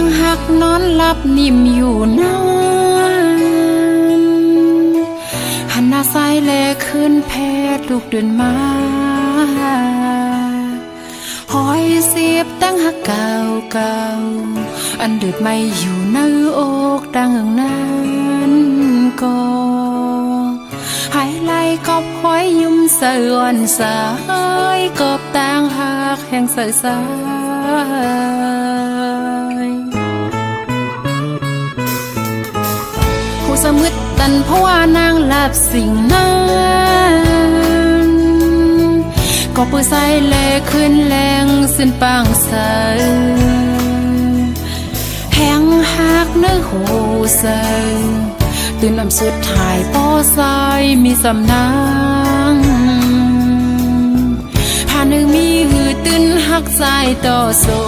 งหักนอนหลับนิ่มอยู่นั้นหันหน้าซ้ายแลขึ้นแพทย์ลูกเดินมาหอยเสียบตั้งหักเก่าอันเดือดไม่อยู่ในอกดังนั้นก็หายไหลกอบหอยยุ่มเสื่อนสายกอบต่างหักแห่งใสสายผู้สมึดตันเพราะว่านางหลับสิ่งนั้นก็ปื้อใส่แลขึ้นแรงสิ้นปางใสแห่งหักเนื้อหูใสตื่นลำสุดถ่ายป้อสายมีสำนางผ่านหนึ่งมีหือตื่นหักใจต่อสู้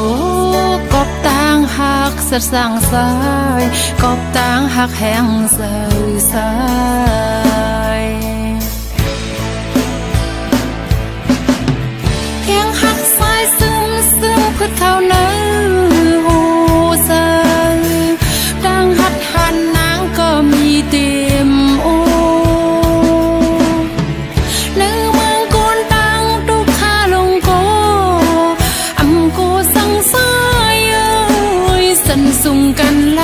กบต่างหักสัดสั่งสายกบต่างหักแห่งใสสายแห่งหักสายซึมพืชเขาเนื้อหูใสดังหัดหันนางก็มีเต็มโอเนื้อเมืองกูนตังตุกขาลงโกอำกูสังสายสันสุงกันแล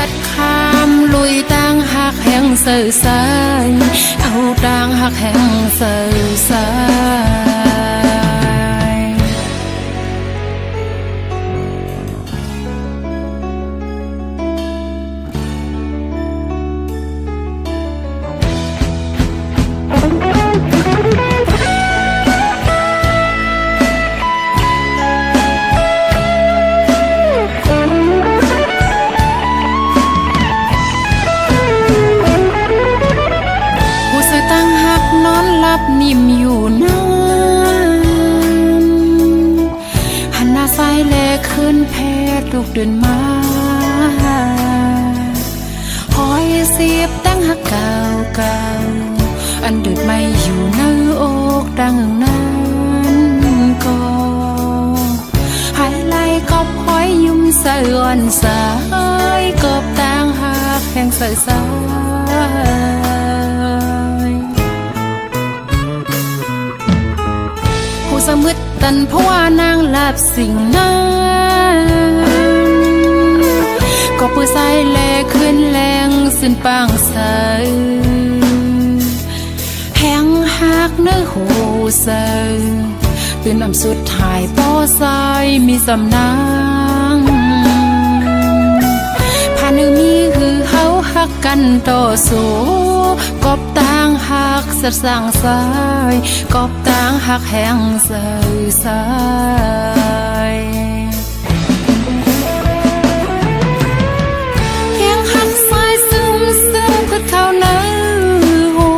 ดคามลุยต่างหักแห่งเสื่อสายเอาต่างหักแห่งเสื่อสายนอนหลับนิ่มอยู่นั้นหันหน้าซ้ายแลขึ้นแพทย์ลูกเดินมาหอยเสียบตั้งหักเก่าอันเดือดไม่อยู่ในอกดังนั้นก็หายไหลกอบหอยยุ่มเสื่อนสายกบต่างหักแห่งใสสายสมึดตันเพราะว่านางหลับสิ่งนั้นก็ปื้อใส่แลขึ้นแรงสิ้นปางใสแห่งหักเนื้อหูใสตื่นลำสุดถ่ายป้อสายมีสำนางผ่านหนึ่งมีคือเฮาหักกันต่อสู้กบต่างหักสัดสั่งสายกบต่างหักแห่งใสสายแห่งหักสายซึมพืชเขาเนื้อหู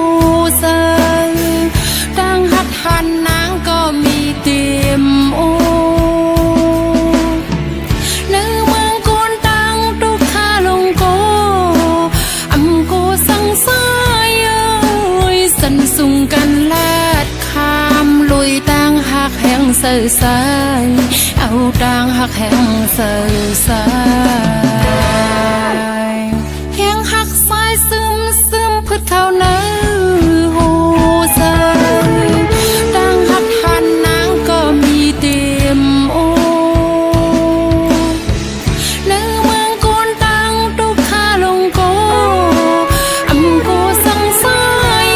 ใสต่างหักหันนางก็มีเต็มโอเนื้อเมืองกูนตังตุกขาลงโกอำกูสังสายสันสุงกันแลดคามลุยต่างหักแห่งเสื่อสายเอาต่างหักแห่งเสื่อสายแห่งหักสายซึมพืชเขาเนื้อหูใสต่างหักหันนางก็มีเต็มโอเนื้อเมืองกูนตังตุกขาลงโกอำกูสังสาย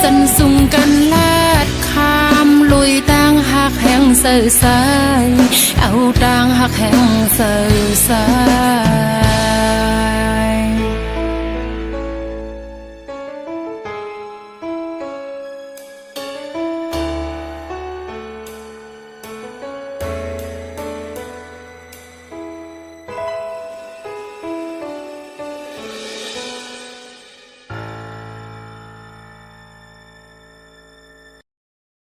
สันสุงกันแลดคามลุยต่างหักแห่งเสื่อสายเอาต่างหักแห่งเสื่อสาย